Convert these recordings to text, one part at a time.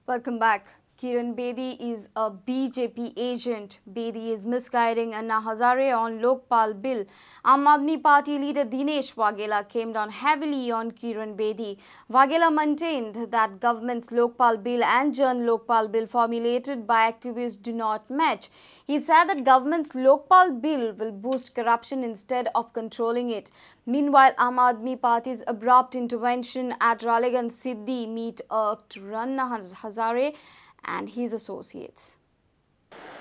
Welcome back. Kiran Bedi is a BJP agent. Bedi is misguiding Anna Hazare on Lokpal bill. Aam Aadmi Party leader Dinesh Waghela came down heavily on Kiran Bedi. Waghela maintained that government's Lokpal bill and Jan Lokpal bill formulated by activists do not match. He said that government's Lokpal bill will boost corruption instead of controlling it. Meanwhile, Aam Aadmi Party's abrupt intervention at Raleganj Siddi meet irked Anna Hazare and his associates.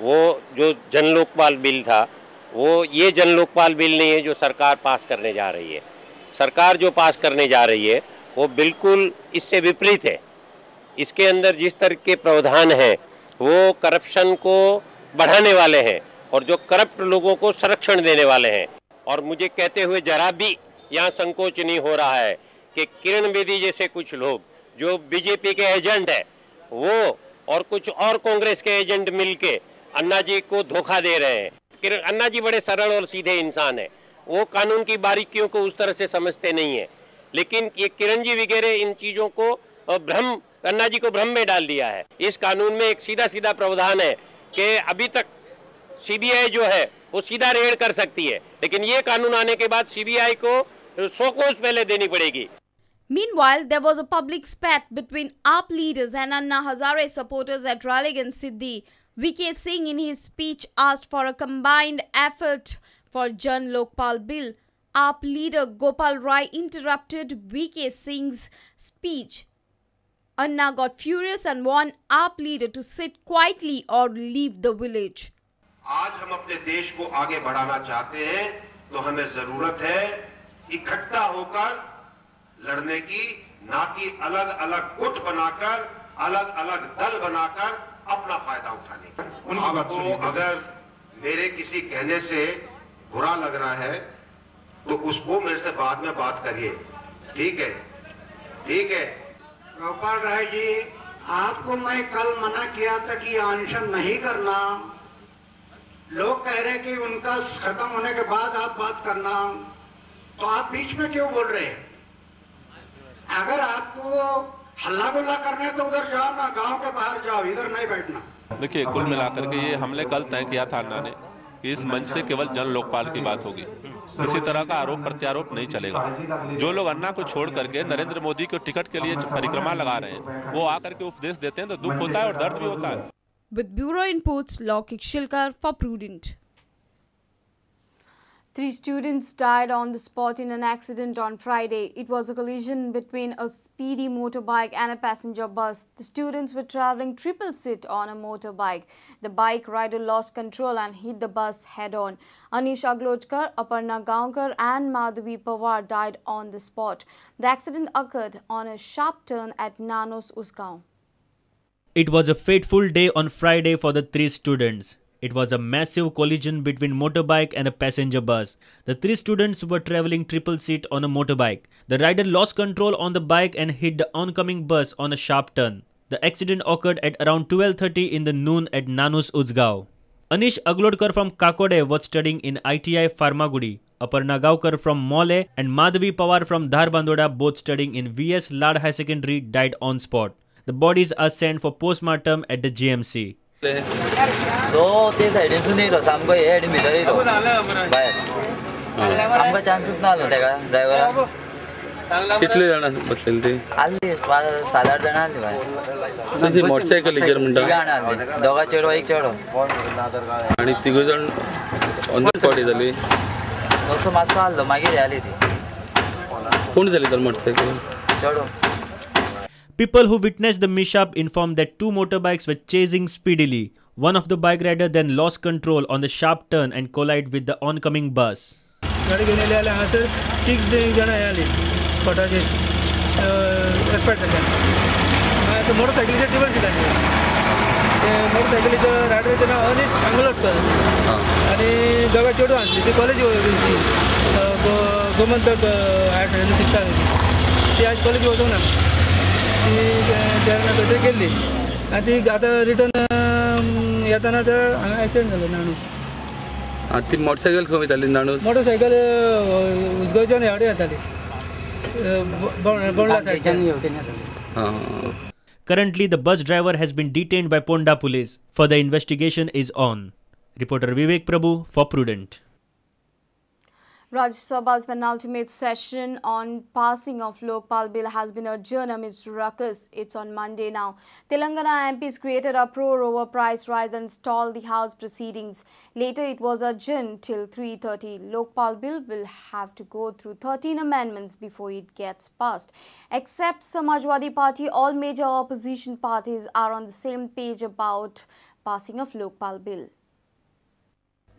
वो जो जन Lokpal bill था वो ये जन Lokpal bill नहीं है जो सरकार पास करने जा रही है। सरकार जो पास करने जा रही है वो बिल्कुल इससे विपरीत है। इसके अंदर जिस तरह के प्रावधान हैं वो करप्शन को बढ़ाने वाले हैं और जो करप्ट लोगों को संरक्षण देने वाले हैं। और मुझे कहते हुए जरा भी यहाँ संकोच नहीं हो रहा है कि किरण बेदी जैसे कुछ लोग जो बीजेपी के एजेंट है वो और कुछ और कांग्रेस के एजेंट मिलके अन्ना जी को धोखा दे रहे हैं। अन्ना जी बड़े सरल और सीधे इंसान है, वो कानून की बारीकियों को उस तरह से समझते नहीं है, लेकिन ये किरण जी वगैरह इन चीजों को अन्ना जी को भ्रम में डाल दिया है। इस कानून में एक सीधा सीधा प्रावधान है कि अभी तक सीबीआई जो है वो सीधा रेड कर सकती है, लेकिन ये कानून आने के बाद सीबीआई को 100 कोस पहले देनी पड़ेगी। Meanwhile, there was a public spat between AAP leaders and Anna Hazare supporters at Raleganj Siddi. VK Singh in his speech asked for a combined effort for Jan Lokpal bill. AAP leader Gopal Rai interrupted VK Singh's speech. Anna got furious and warned AAP leader to sit quietly or leave the village. आज हम अपने देश को आगे बढ़ाना चाहते हैं तो हमें जरूरत है इकट्ठा होकर लड़ने की, ना कि अलग अलग गुट बनाकर अलग अलग दल बनाकर अपना फायदा उठाने की। आपको अगर मेरे किसी कहने से बुरा लग रहा है तो उसको मेरे से बाद में बात करिए, ठीक है? ठीक है। गोपाल राय जी, आपको मैं कल मना किया था कि अनशन नहीं करना। लोग कह रहे कि उनका खत्म होने के बाद आप बात करना, तो आप बीच में क्यों बोल रहे हैं? अगर आपको हल्ला गुल्ला करना है तो उधर जाओ ना, गांव के बाहर जाओ, इधर नहीं बैठना। देखिए, कुल मिलाकर के ये हमले कल तय किया था अन्ना ने कि इस मंच से केवल जन लोकपाल की बात होगी, किसी तरह का आरोप प्रत्यारोप नहीं चलेगा। जो लोग अन्ना को छोड़ करके नरेंद्र मोदी को टिकट के लिए परिक्रमा लगा रहे हैं वो आकर के उपदेश देते हैं तो दुख होता है और दर्द भी होता है। With bureau inputs, Laukik Shilkar for Prudent. 3 students died on the spot in an accident on Friday. It was a collision between a speedy motorbike and a passenger bus. The students were traveling triple sit on a motorbike. The bike rider lost control and hit the bus head-on. Anish Aglodkar, Aparna Gaonkar and Madhavi Pawar died on the spot. The accident occurred on a sharp turn at Nanos Usgaon. It was a fateful day on Friday for the 3 students. It was a massive collision between motorbike and a passenger bus. The 3 students were traveling triple seat on a motorbike. The rider lost control on the bike and hit the oncoming bus on a sharp turn. The accident occurred at around 12:30 in the noon at Nanos Usgaon. Anish Aglodkar from Kakode was studying in ITI Farmagudi. Aparna Gaonkar from Mole and Madhavi Pawar from Dharbandoda, both studying in VS Lad High Secondary, died on spot. The bodies are sent for postmortem at the GMC. ते सायडीन सुनील सामको हे head भितर येयलो भायर आमकां चान्सूच ना आसलो तेका ड्रायव्हराक। कितले जाणां बसलेली ती? आसली 7-8 जाणां आसली भायर। तशी मोटरसायकलीचेर म्हणटा? 3 जाणां आसली, दोगा चेडो एक चेडो। आनी 3 जाण ऑन द स्पॉट जाली? तसो मातसो आसलो, मागीर जाली ती। कोण जाली तर मोटरसायकल? चेडो। People who witnessed the mishap informed that 2 motorbikes were chasing speedily. One of the bike rider then lost control on the sharp turn and collided with the oncoming bus. गाडी घेऊन आले हांगासर 3 जाणां आली स्पॉटाचेर एक्सपर्ट जाल्यार तो मोटरसायकलीचेर triple seat आसली। ते मोटरसायकलीचो रायडराचें नांव अनीश आंगलोटकर आनी दोगा चेडूं आसली, ती कॉलेज वयली, गोमंतक हायर सेकंडरी शिकता ती आज कॉलेज वचूंक ना। ती गेल्ली आनी ती आतां रिटर्न येताना हांगा एक्सिडेंट जालो नाणूस। ती मोटरसायकल खंय वयताली नाणूस? मोटरसायकल उसगांवच्यान ह्या वाटेन येताली, Bondla सायडच्यान। Currently, the bus driver has been detained by Ponda police. Further investigation is on. Reporter Vivek Prabhu for Prudent. Rajya Sabha's penultimate session on passing of Lokpal Bill has been adjourned amidst ruckus. It's on Monday now. Telangana MPs created uproar over price rise and stalled the House proceedings. Later, it was adjourned till 3:30. Lokpal Bill will have to go through 13 amendments before it gets passed. Except Samajwadi Party, all major opposition parties are on the same page about passing of Lokpal Bill.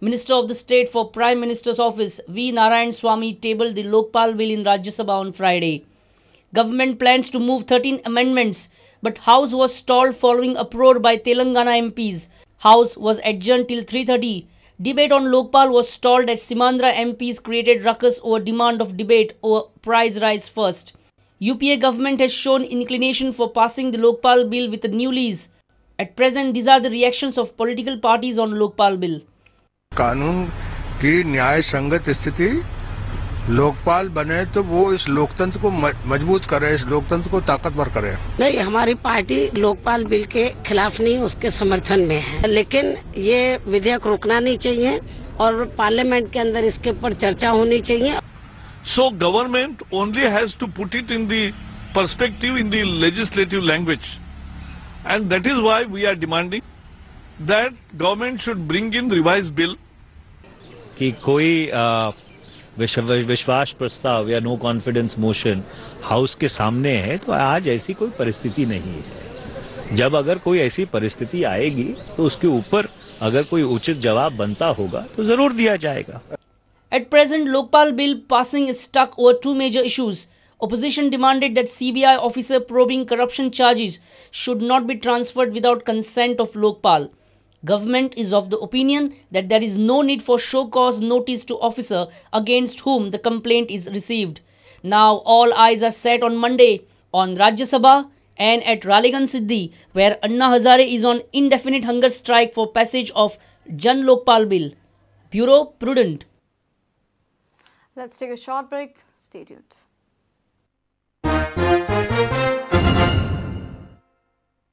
Minister of the State for Prime Minister's Office V. Narayan Swamy tabled the Lokpal Bill in Rajya Sabha on Friday. Government plans to move 13 amendments, but House was stalled following uproar by Telangana MPs. House was adjourned till 3:30. Debate on Lokpal was stalled as Simandra MPs created ruckus over demand of debate over price rise first. UPA government has shown inclination for passing the Lokpal Bill with a new lease. At present, these are the reactions of political parties on Lokpal Bill. कानून की न्याय संगत स्थिति लोकपाल बने तो वो इस लोकतंत्र को मजबूत करे, इस लोकतंत्र को ताकतवर करे। नहीं, हमारी पार्टी लोकपाल बिल के खिलाफ नहीं, उसके समर्थन में है, लेकिन ये विधेयक रोकना नहीं चाहिए और पार्लियामेंट के अंदर इसके ऊपर चर्चा होनी चाहिए। So government only has to put it in the perspective in the legislative language, and that is why we are demanding that government should bring in revised bill. कि कोई विश्वास प्रस्ताव या नो कॉन्फिडेंस मोशन हाउस के सामने है, तो आज ऐसी कोई परिस्थिति नहीं है। जब अगर कोई ऐसी परिस्थिति आएगी तो उसके ऊपर अगर कोई उचित जवाब बनता होगा तो जरूर दिया जाएगा। At present, Lokpal Bill passing is stuck over two major issues. Opposition demanded that CBI officer probing corruption charges should not be transferred without consent of Lokpal. Government is of the opinion that there is no need for show cause notice to officer against whom the complaint is received. Now all eyes are set on Monday on Rajya Sabha and at Ralegan Siddhi, where Anna Hazare is on indefinite hunger strike for passage of Jan Lokpal Bill. Bureau Prudent. Let's take a short break. Stay tuned.